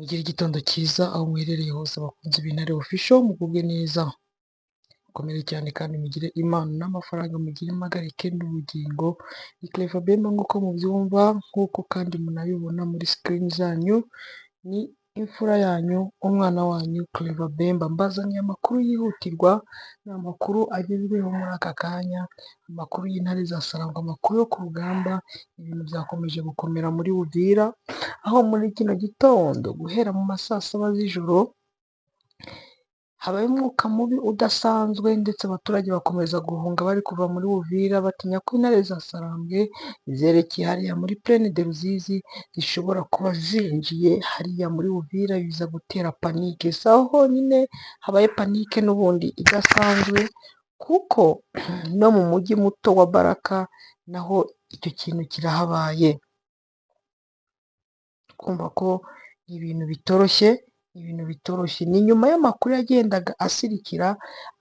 Mugire igitondo cyiza aho muherereye hose abakunzi b'Intare Official, mugubwe neza mukomere cyane kandi mugire impano n'amafaranga, mugire impagarike n'ubugingo. Ni Clever Bemba nk'uko mubyumva, nk'uko kandi munabibona muri screen zanyu, ni imfura yanyu, umwana wanyu Clever Bemba. Mbazaniye amakuru yihutirwa, ni amakuru agezweho muri aka kanya, amakuru y'intare za Sarangwa, amakuru yo ku rugamba. Ibintu byakomeje gukomera muri Uvira, aho muri kino gitondo guhera mu ma saa saba z'ijoro habaye umwuka mubi udasanzwe, ndetse abaturage bakomeza guhunga bari kuva muri Uvira batinya ko intare za Sarambwe zerekeye hariya muri Plaine de Ruzizi zishobora kuba zinjiye hariya muri Uvira, biza gutera panike. Si aho honyine habaye panike n'ubundi idasanzwe, kuko no mu mujyi muto wa Baraka naho icyo kintu kirahabaye. Kumva ko ibintu bitoroshye, ni nyuma y'amakuru yagendaga asirikira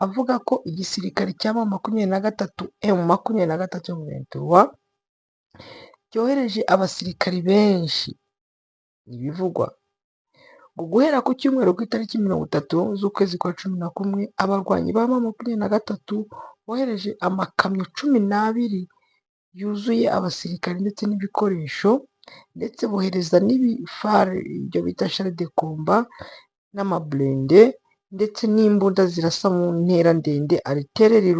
avuga ko igisirikare cya M23 cyohereje abasirikari benshi. Ibivugwa ngo guhera ku cyumweru ku itariki 30 z'ukwezi kwa 11, abarwanyi ba M23 bohereje amakamyo 12 yuzuye abasirikari ndetse n'ibikoresho, ndetse bohereza n'ibifare ibyo bita char de combat n'amablende, ndetse n'imbunda zirasa mu ntera ndende, artillerie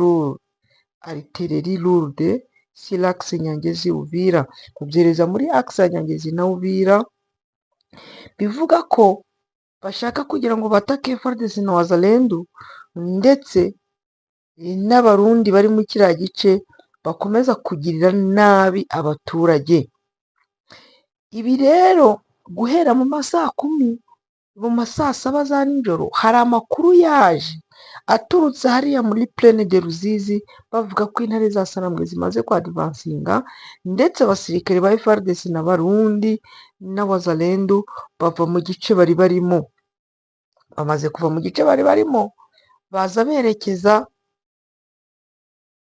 lourde sur l'axe Nyangezi Uvira, kubyereza muri axe ya Nyangezi na Uvira. Bivuga ko bashaka kugira ngo batake FARDC na Wazalendo, ndetse n'abarundi bari mu kiriya gice bakomeza kugirira nabi abaturage. Ibi rero guhera mu masaa 10, mu masaa 7 za nijoro, hari amakuru yaje aturutse hariya muri Plaine de Ruzizi bavuga ko intare za Sarambwe zimaze kwadvansinga, ndetse abasirikare ba FARDC n'abarundi n'Abazalendo bava mu gice bari barimo. Bamaze kuva mu gice bari barimo, baza berekeza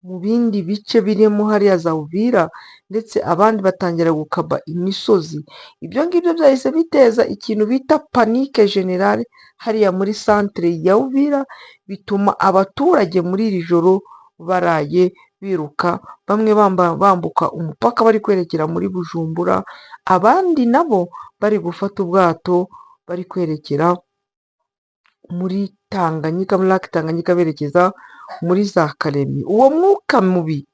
mu bindi bice birimo hariya za Uvira, ndetse abandi batangira gukaba imisozi. Ibyo ngibyo byahise biteza ikintu bita panique generale hariya muri centre ya Uvira, bituma abaturage muri iri joro baraye biruka, bamwe bambuka umupaka bari kwerekera muri Bujumbura, abandi nabo bari gufata ubwato bari kwerekera muri Tanganyika, muri Lake Tanganyika berekeza muri za Kalemi. Uwo mwuka mubi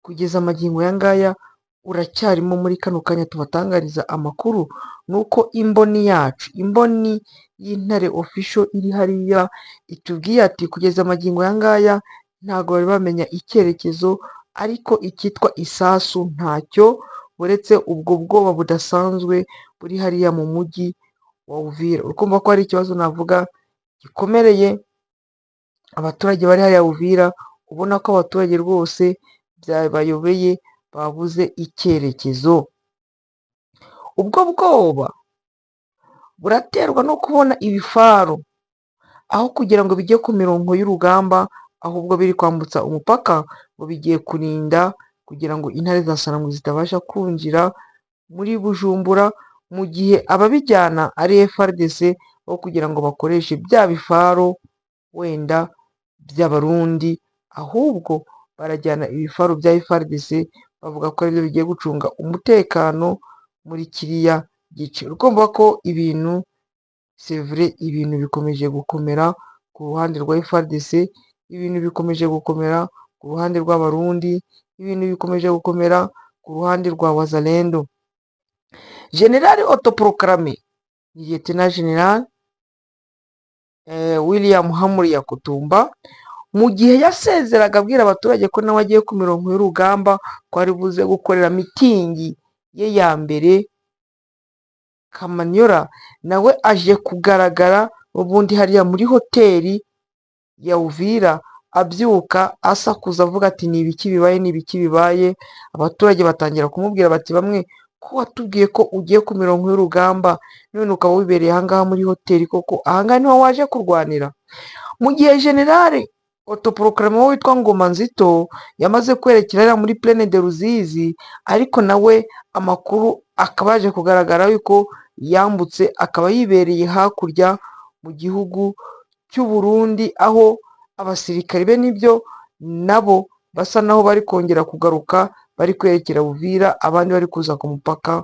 kugeza amagingo ya ngaya uracyarimo. Muri kano kanya tubatangariza amakuru, nuko imboni yacu, imboni y'Intare Official iri hariya, itubwiye ati kugeza amagingo ya ngaya ntabwo bari bamenya icyerekezo, ariko icyitwa isasu ntacyo, uretse ubwo bwoba budasanzwe buri hariya mu mujyi wa Uvira. Urumva ko hari ikibazo navuga gikomereye abaturage bari hariya Uvira, ubona ko abaturage rwose byabayobeye, babuze icyerekezo. Ubwo bwoba buraterwa no kubona ibifaro aho kugira ngo bijye ku mirongo y'urugamba, ahubwo biri kwambutsa umupaka ngo bigiye kurinda kugira ngo intare za Sarangwe zitabasha kwinjira muri Bujumbura, mu gihe ababijyana ari FARDC, aho kugira ngo bakoreshe bya bifaro wenda by'abarundi, ahubwo barajyana ibifaro bya FARDC, bavuga ko aribyo bigiye gucunga umutekano muri kiriya gice. Urumva ko ibintu c'est vrai, ibintu bikomeje gukomera ku ruhande rwa FARDC, ibintu bikomeje gukomera ku ruhande rw'abarundi, ibintu bikomeje gukomera ku ruhande rwa Wazalendo. General autoproclamé Lieutenant General William Hamuri Yakutumba, mu gihe yasezeraga abwira abaturage ko nawe agiye ku mirongo y'urugamba, ko ari buze gukorera mitingi ye ya mbere Kamanyola, nawe aje kugaragara ubundi hariya muri hoteli ya Uvira, abyuka asakuza avuga ati ni ibiki bibaye, ni ibiki bibaye. Abaturage batangira kumubwira bati, bamwe ko watubwiye ko ugiye ku mirongo y'urugamba, none ukaba wibereye ahangaha muri hoteli, koko ahangaha niho waje kurwanira? Mu gihe generale autoproclamé witwa Ngoma Nzito yamaze kwerekera muri Plaine de Ruzizi, ariko nawe amakuru akaba yaje kugaragara yuko yambutse akaba yibereye hakurya mu gihugu cy'u Burundi, aho abasirikare be nibyo nabo basa naho bari kongera kugaruka, bari kwerekera Uvira, abandi bari kuza ku mupaka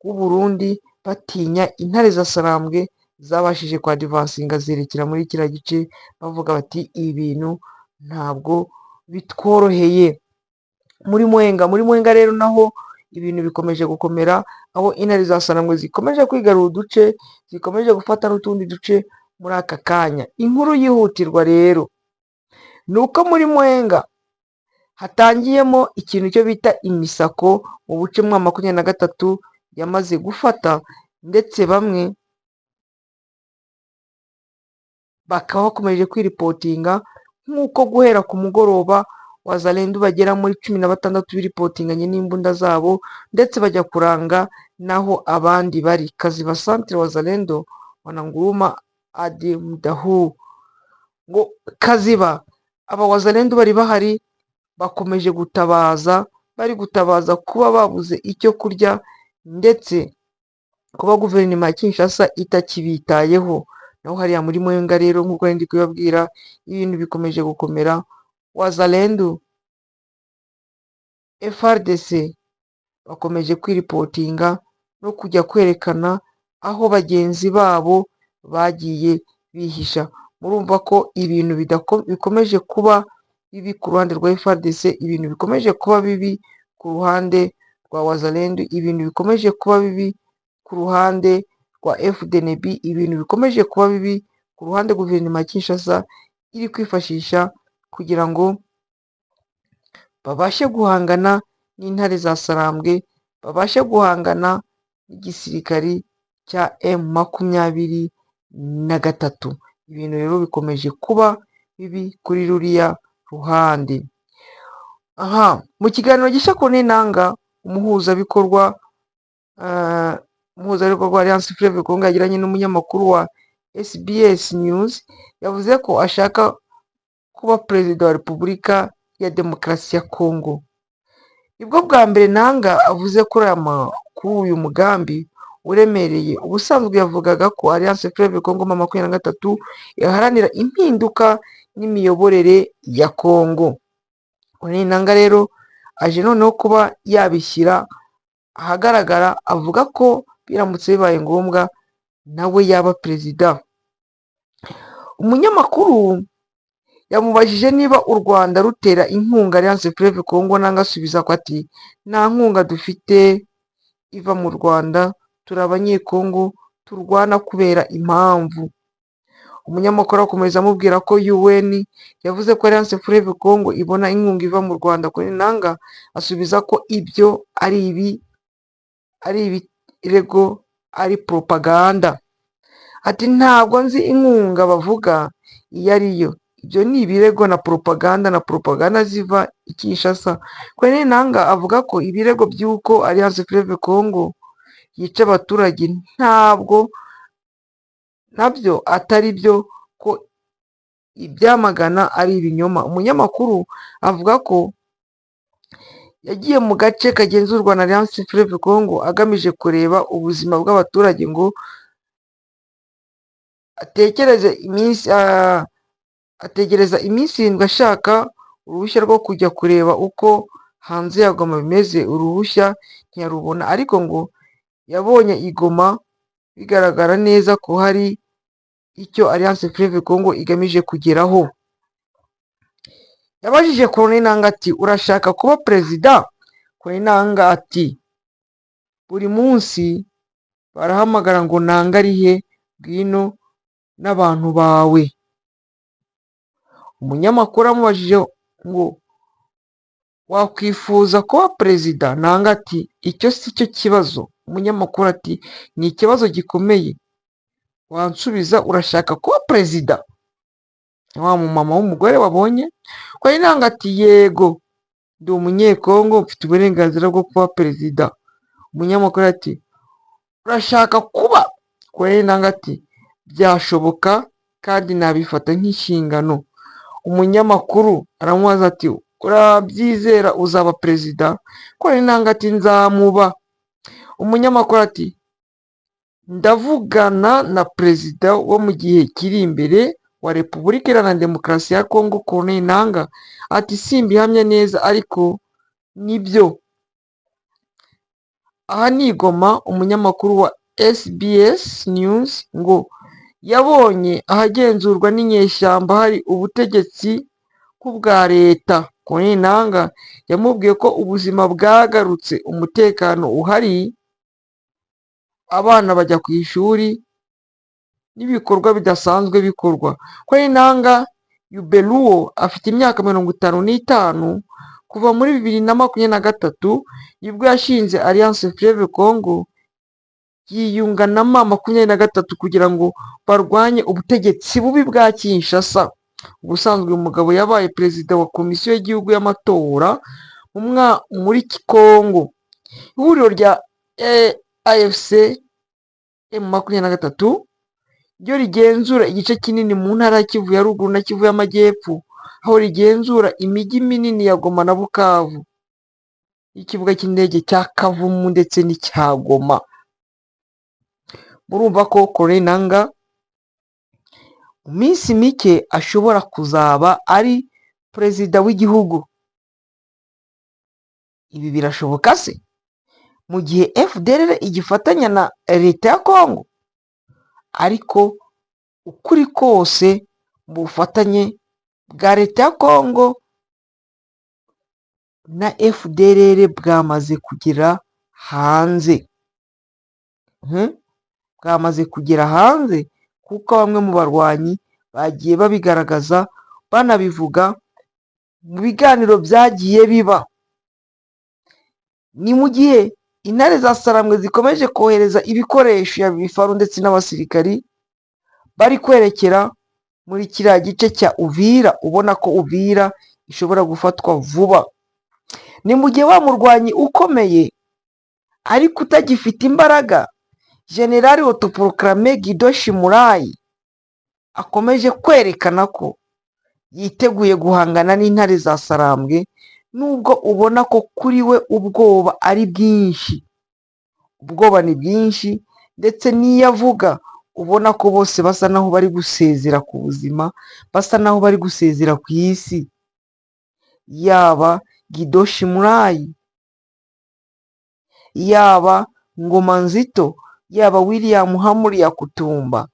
w'u Burundi batinya intare za Sarambwe zabashije kwadivansinga zerekera muri kiriya gice, bavuga bati ibi bintu ntabwo bitworoheye. Muri Mwenga rero naho ibintu bikomeje gukomera, aho intare za Sarambwe zikomeje kwigarura uduce, zikomeje gufata n'utundi duce muri aka kanya. Inkuru yihutirwa rero ni uko muri Mwenga hatangiyemo ikintu cyo bita imisako mu buce mwa 23 yamaze gufata, ndetse bamwe bakaba bakomeje kwiripotinga, nk'uko guhera ku mugoroba Wazalendo bagera muri 16 biripotinganye n'imbunda zabo, ndetse bajya kuranga naho abandi bari. Kaziba Centre Wazalendo wananguruma adi mdahu ngo Kaziba, aba Wazalendo bari bahari bakomeje gutabaza, bari gutabaza kuba babuze icyo kurya, ndetse kuba guverinoma ya Kinshasa itakibitayeho. Naho hariya muri Mwenga rero nk'uko ndi kubabwira, ibintu bikomeje gukomera. Wazalendo, FRDC bakomeje kwiripotinga no kujya kwerekana aho bagenzi babo bagiye bihisha. Murumva ko ibintu bikomeje kuba bibi ku ruhande rwa FRDC, ibintu bikomeje kuba bibi ku ruhande rwa Wazalendo, ibintu bikomeje kuba bibi ku ruhande rwa FDNB, ibintu bikomeje kuba bibi ku ruhande guverinoma ya Kinshasa iri kwifashisha kugira ngo babashe guhangana n'intare za Sarambwe, babashe guhangana n'igisirikari cya M23. Ibintu rero bikomeje kuba bibi kuri ruriya ruhande. Mu kiganiro gishya ku Nanga, umuhuzabikorwa wa Alliance Fleuve Congo yagiranye n'umunyamakuru wa SBS News, yavuze ko ashaka kuba perezida wa Repubulika ya Demokarasi ya Congo. Nibwo bwa mbere Nanga avuze kuri uyu mugambi uremereye. Ubusanzwe yavugaga ko Alliance Fleuve Congo 23 iharanira impinduka n'imiyoborere ya Congo. Nanga rero aje noneho kuba yabishyira ahagaragara, avuga ko biramutse bibaye ngombwa nawe yaba perezida. Umunyamakuru yamubajije niba u Rwanda rutera inkunga Alliance Fleuve Congo, Nanga asubiza ko ati nta nkunga dufite iva mu Rwanda, turi abanyekongo turwana kubera impamvu. Umunyamakuru akomeza amubwira ko UN yavuze ko Alliance Fleuve Congo ibona inkunga iva mu Rwanda. Kuri Nanga asubiza ko ibyo ari ibirego, ari propaganda. Ati ntabwo nzi inkunga bavuga iyo ariyo, ibyo ni ibirego na propaganda ziva i Kinshasa. Kuri Nanga avuga ko ibirego by'uko Alliance Fleuve Congo yica abaturage nabyo atari byo, ko ibyamagana ari ibinyoma. Umunyamakuru avuga ko yagiye mu gace kagenzurwa na Alliance Fleuve Congo agamije kureba ubuzima bw'abaturage ngo ategereza iminsi 7 ashaka uruhushya rwo kujya kureba uko hanze ya Goma bimeze. Uruhushya ntiyarubona, ariko ngo yabonye i Goma bigaragara neza ko hari icyo Alliance Fleuve Congo igamije kugeraho. Yabajije Colonel Nanga ati urashaka kuba perezida? Colonel Nanga ati buri munsi barahamagara ngo Nanga arihe, bwino n'abantu bawe. Umunyamakuru amubajije ngo wakwifuza kuba perezida? Nanga ati icyo si cyo kibazo. Umunyamakuru ati ni ikibazo gikomeye, wansubiza urashaka kuba perezida? Wa mumama w'umugore wabonye. Kwa Nanga ati yego, ndi umunyekongo mfite uburenganzira bwo kuba perezida. Umunyamakuru ati urashaka kuba? Kwa Nanga ati byashoboka kandi nabifata nk'inshingano. Umunyamakuru aramubaza ati urabyizera uzaba perezida? Kwa Nanga ati nzamuba. Umunyamakuru ati ndavugana na perezida wo mu gihe kiri imbere wa Repubulika Iharanira Demokarasi ya Kongo Corneille Nangaa ati simbihamya neza ariko nibyo. Aha ni i Goma, umunyamakuru wa SBS News ngo yabonye ahagenzurwa n'inyeshyamba hari ubutegetsi bwa leta. Corneille Nangaa yamubwiye ko ubuzima bwagarutse, umutekano uhari, abana bajya ku ishuri n'ibikorwa bidasanzwe bikorwa. Corneille Nangaa Yubeluo afite imyaka 55 kuva muri 2023 nibwo yashinze Alliance Fleuve Congo yiyunga na M23 kugira ngo barwanye ubutegetsi bubi bwa Kinshasa. Ubusanzwe uyu mugabo yabaye perezida wa komisiyo y'igihugu y'amatora muri Congo. Ihuriro rya AFC M23 ryo rigenzura igice kinini mu ntara ya Kivu ya ruguru na Kivu y'amajyepfo, aho rigenzura imijyi minini ya Goma na Bukavu, ikibuga cy'indege cya Kavumu ndetse n'icya Goma. Murumva ko Corneille Nangaa mu minsi mike ashobora kuzaba ari perezida w'igihugu. Ibi birashoboka se mu gihe FDLR igifatanya na leta ya Kongo? Ariko ukuri kose mu bufatanye bwa leta ya Kongo na FDLR bwamaze kugera hanze. Bwamaze kugera hanze kuko bamwe mu barwanyi bagiye babigaragaza banabivuga mu biganiro byagiye biba. Ni mu gihe intare za Sarambwe zikomeje kohereza ibikoresho ya bifaru ndetse n'abasirikari bari kwerekera muri kiriya gice cya Uvira, ubona ko Uvira ishobora gufatwa vuba. Ni mu gihe wa murwanyi ukomeye ariko utagifite imbaraga, Generali Autoproclamé Guido Shimurayi, akomeje kwerekana ko yiteguye guhangana n'intare za Sarambwe, nubwo ubona ko kuri we ubwoba ari bwinshi. Ubwoba ni bwinshi ndetse n'iyo avuga ubona ko bose basa naho bari gusezera ku buzima, basa naho bari gusezera ku isi. Yaba Guido Shimurayi, yaba Ngoma Nzito, yaba William Hamuri Yakutumba,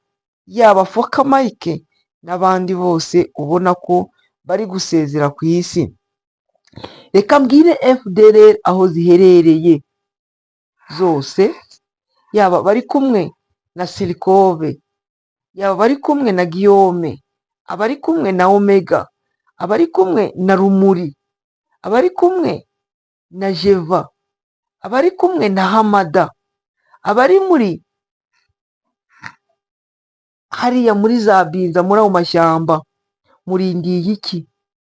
yaba Foka Mike n'abandi bose ubona ko bari gusezera ku isi. Reka mbwire FDLR aho ziherereye zose, yaba bari kumwe na Sirikove, yaba bari kumwe na Guillaume, abari kumwe na Omega, abari kumwe na Rumuri, abari kumwe na Jeva, abari kumwe na Hamada, abari muri hariya muri za Binza, muri ayo mashyamba, murindiye iki?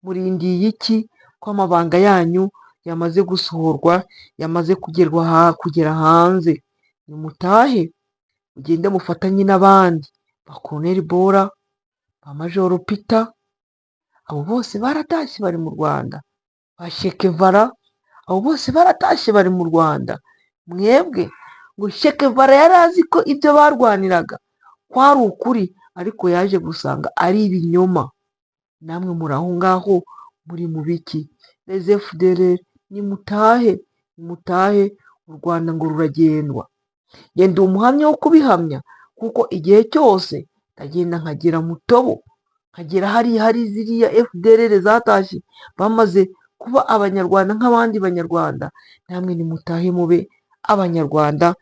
Murindiye iki ko amabanga yanyu yamaze gusohorwa, yamaze kugera hanze? Nimutahe mugende mufatanye n'abandi ba Colonel Bora, ba Major Peter, abo bose baratashye bari mu Rwanda, ba Shekevara, abo bose baratashye bari mu Rwanda. Mwebwe ngo Shekevara yari azi ko ibyo barwaniraga kwari ukuri, ariko yaje gusanga ari ibinyoma. Namwe muri aho ngaho muri mu biki? Les FDLR nimutahe, nimutahe, u Rwanda ngo ruragendwa. Ndi umuhamya wo kubihamya kuko igihe cyose ndagenda nkagera Mutobo, nkagera hari ziriya FDLR zatashye bamaze kuba abanyarwanda nk'abandi banyarwanda. Namwe nimutahe mube abanyarwanda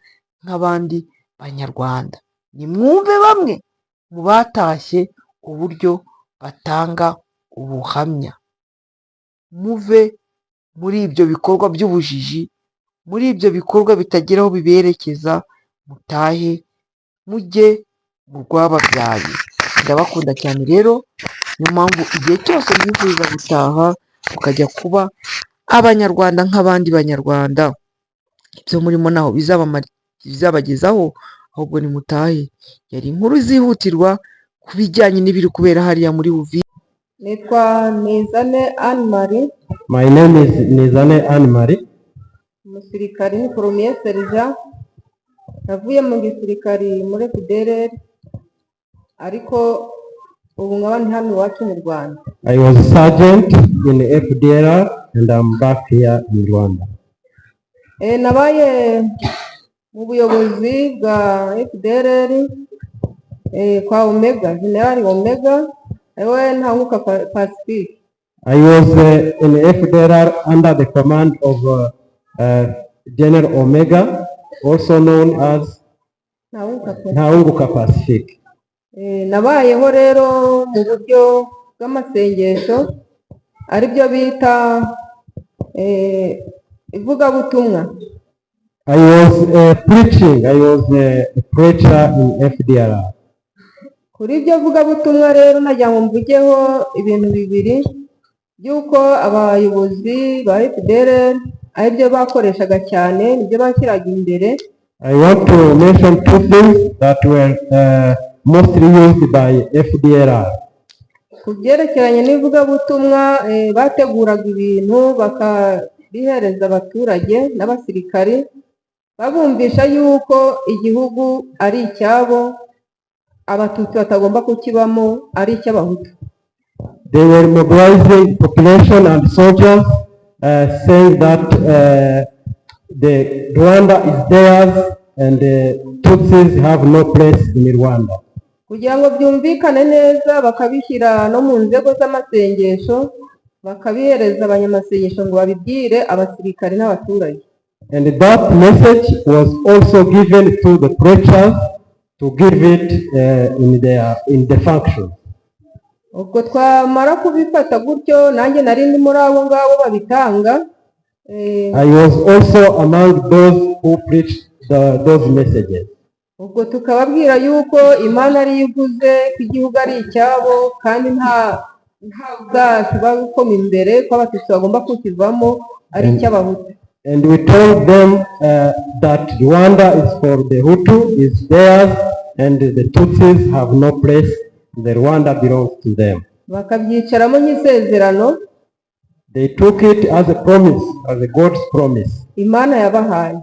nk'abandi banyarwanda. Nimwumve bamwe mu batashye uburyo batanga ubuhamya. Muve muri ibyo bikorwa by'ubujiji, muri ibyo bikorwa bitagira aho biberekeza. Mutahe mujye mu rwababyaye. Ndabakunda cyane rero, niyo mpamvu igihe cyose mwifuriza gutaha mukajya kuba abanyarwanda nk'abandi banyarwanda. Ibyo murimo naho bizabagezaho, ahubwo nimutahe. Yari inkuru zihutirwa ku bijyanye n'ibiri kubera hariya muri Uvira. Nitwa Nizane Anne Marie. My name is Nizane Anne Marie. Umusirikari ni Premier Sergeant navuye mu gisirikari muri FDLR ariko ubu nkaba ndi hano iwacu mu Rwanda. I was a sergeant in FDLR and I'm back here in Rwanda. Nabaye mu buyobozi bwa FDLR kwa Omega, General Omega, ewe Ntanguka Pacifique. I was in FDLR under the command of General Omega, also known as Ntanguka Pacifique. Nabayeho rero mu buryo bw'amasengesho aribyo bita ivugabutumwa. I was preaching. I was a preacher in FDLR. Kuri ibyo vugabutumwa rero najya ngo mvugeho ibintu bibiri by'uko abayobozi ba FDLR aribyo bakoreshaga cyane, nibyo bashyiraga imbere. I want to mention two things that were mostly used by FDLR. Ku byerekeranye n'ivugabutumwa bateguraga ibintu bakabihereza abaturage n'abasirikari babumvisha yuko igihugu ari icyabo, abatutsi batagomba kukibamo, ari icy'abahutu. They were mobilizing population and soldiers, saying that the Rwanda is theirs and the Tutsis have no place in Rwanda. Kugira ngo byumvikane neza bakabishyira no mu nzego z'amasengesho, bakabihereza abanyamasengesho ngo babibwire abasirikari n'abaturage. And that message was also given to the preachers to give it in the function. Ubwo twamara kubifata gutyo, nanjye nari ndi muri abo ngabo babitanga. I was also among those who preached those messages. Ubwo tukababwira yuko Imana ari ivuze ko igihugu ari icyabo kandi nta bwacu bakoma imbere ko abatutsi bagomba kukivamo, ari icy'abahutu. And we told them that Rwanda is for the Hutu, is theirs, and the Tutsis have no place. The Rwanda belongs to them. Bakabyicaramo nk'isezerano. They took it as a promise, as a God's promise. Imana yabahaye.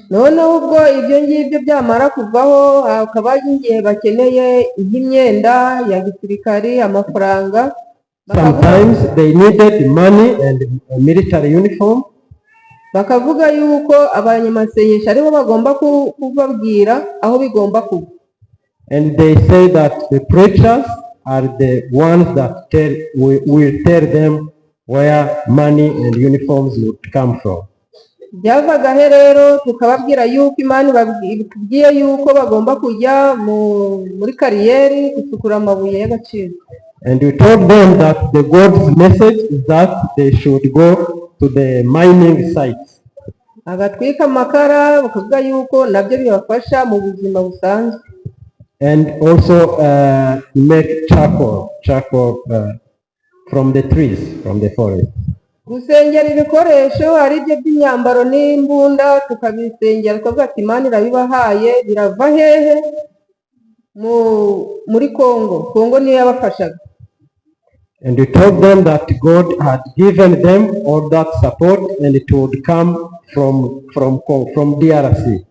Noneho ubwo ibyo ngibyo byamara kuvaho, hakaba igihe bakeneye nk'imyenda ya gisirikari, amafaranga. Sometimes they needed money and a military uniform. Bakavuga yuko abanyamasengesho aribo bagomba kubabwira aho bigomba kuba. And they say that the preachers are the ones that will tell them where money and uniforms would come from. Byavagahe rero tukababwira yuko Imana ibabwiye yuko bagomba kujya muri kariyeri gusukura amabuye y'agaciro. And we told them that the God's message is that they should go to the mining sites. Agatwika amakara bakavuga yuko nabyo bibafasha mu buzima busanzwe. And also make charcoal from the trees, from the forest. Gusengera ibikoresho ari byo by'imyambaro n'imbunda, tukabisengera tukavuga ati Imana irabibahaye, birava hehe? Muri Kongo niyo yabafashaga. And we told them that God had given them all that support and it would come from DRC.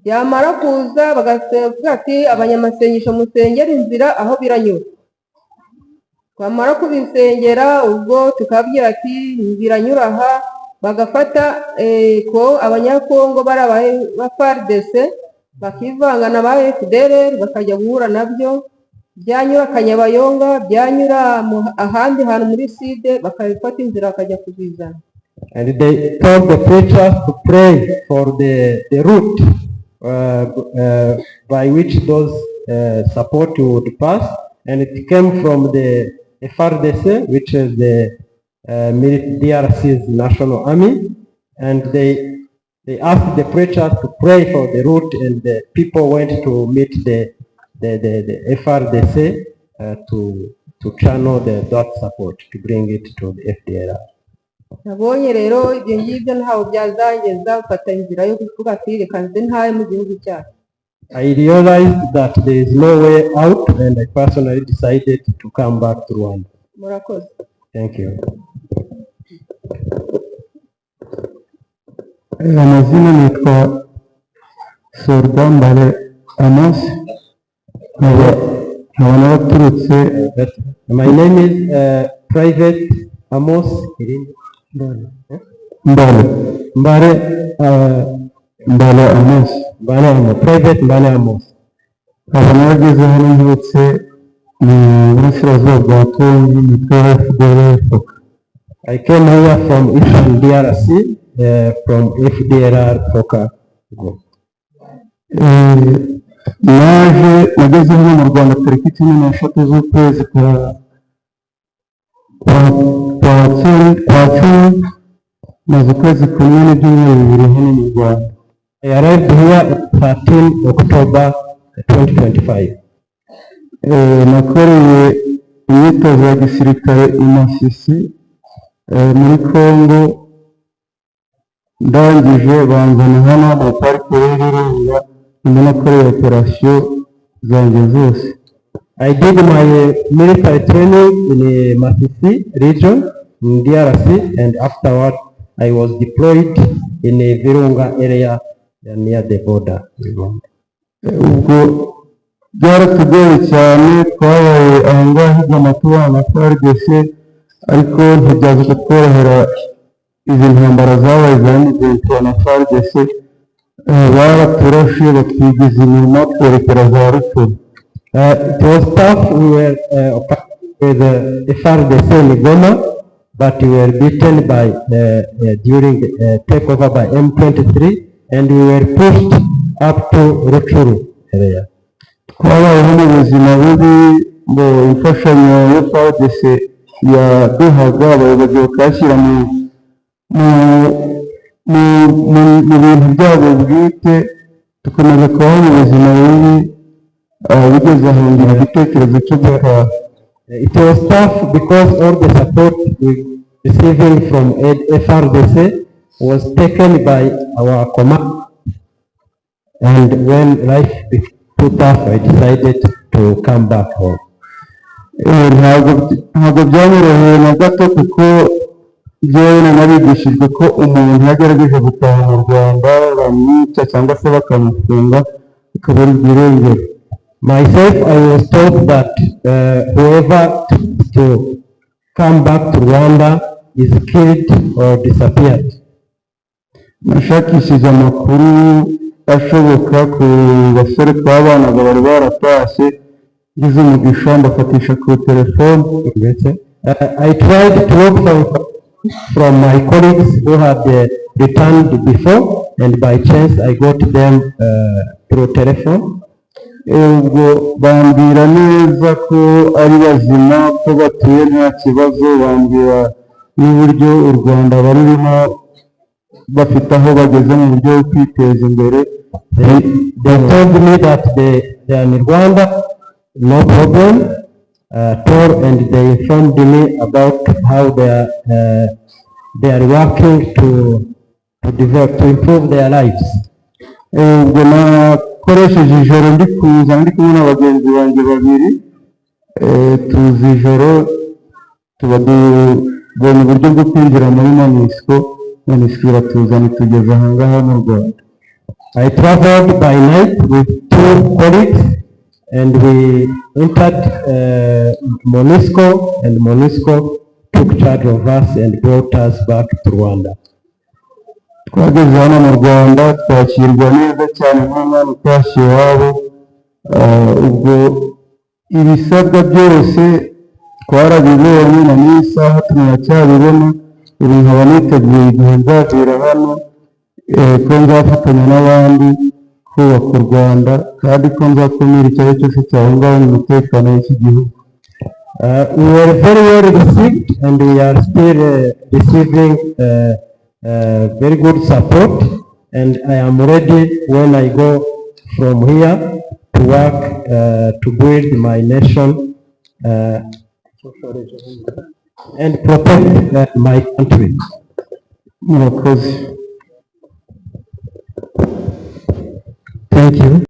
Byamara kuza bagavuga ati abanyamasengesho musengera inzira aho biranyura. Twamara kubisengera ubwo tukabwira ati biranyura aha, bagafata ko abanyakongo barabaye ba FARDC bakivanga na ba FDLR bakajya guhura nabyo, byanyura Kanyabayonga, byanyura ahandi hantu muri side, bakabifata inzira bakajya kubizana. And they told the preachers to pray for the route by which those support would pass, and it came from the FARDC, which is the DRC's national army, and they asked the preachers to pray for the route, and the people went to meet the FARDC to channel that support, to bring it to the FDLR. Nabonye rero ibyo ngibyo ntaho byazangeza, ufata inzira yo kuvuga ati reka nze ntahe mu gihugu cyacu. I realized that there is no way out, and I personally decided to come back to Rwanda. Murakoze. Thank you. Amazina nitwa Sorbambale Amos, nkaba naraturutse. My name is Private Amos Mbale Amos, Private Mbale Amos. Nkaba narageze hano nturutse mu burasirazuba bwa Kongo, umutwe wa FDLR. I came here from Eastern DRC, from FDLR FOCA. Nageze hano mu Rwanda tariki 13 z'ukwezi kwa cumi, maze ukwezi kumwe n'ibyumweru bibiri hano mu Rwanda. I arrived here at 13 October 2025. Nakoreye imyitozo ya gisirikare i Masisi muri Kongo, ndangije banzana hano mu parike y'Ibirunga, nyuma nakoreye operasiyo zanjye zose. I did my military training in Masisi region in DRC, and afterward I was deployed in a Virunga area near the border. Ubwo byaratugoye cyane, twabaye ahangaha higama tubana na FARDC, ariko ntibyaje kutworohera. Izi ntambara zabaye zanigenzwa na FARDC, baraturashe batwigiza inyuma twerekera za Rutshuru. It was tough. We were with the FARDC in Goma, but we were beaten by during takeover by M23, and we were pushed up to Rutshuru area. Twabayeho mu buzima bubi, ngo imfashanyo ya FARDC yaduhaga abayobozi bakashyira mu bintu byabo bwite, dukomeza kubaho mu buzima bubi, bigeze ahungira igitekerezo cyo gutaha. It was tough because all the support we receiving from FARDC was taken by our command, and when life became too tough, I decided to come back home. Ntabwo byanyoroheye na gato, kuko njyewe narigishijwe ko umuntu yagerageje gutaha mu Rwanda bamwica cyangwa se bakamufunga akabura irengero. Myself, I was told that whoever tries to come back to Rwanda is killed or disappeared. Nashakishije amakuru ashoboka ku basore twabanaga bari baratashye, ngize umugisha mbafatisha ku telefone. I tried to look from my colleagues who had returned before, and by chance I got them through telephone. Ubwo bambwira neza ko ari bazima, ko batuye nta kibazo, bambwira n'uburyo u Rwanda barurimo bafite aho bageze mu buryo bwo kwiteza imbere. They told me that they are in Rwanda, no problem at all, and they informed me about how they are working to improve their lives. Ubwo nakoresheje ijoro ndi kuza, ndi kumwe n'abagenzi banjye babiri, tuzi ijoro tuba dubonye uburyo bwo kwinjira muri MONUSCO iratuzana itugeza ahangaha mu Rwanda. I traveled by night with 2 colleagues, and we entered MONUSCO, and MONUSCO took charge of us and brought us back to Rwanda. Twageze hano mu Rwanda twakirwa neza cyane nk'umwana utashye iwabo. Ubwo ibisabwa byose twarabibonye, na n'isaha tunacyabibona. Ubu nkaba niteguye igihe nzavira hano, ko nzafatanya n'abandi kubaka u Rwanda, kandi ko nzakumira icyo ari cyo cyose cyahungabanya umutekano w'iki gihugu. We were very well received, and we are still receiving very good support, and I am ready when I go from here to work to build my nation and protect my country. Thank you.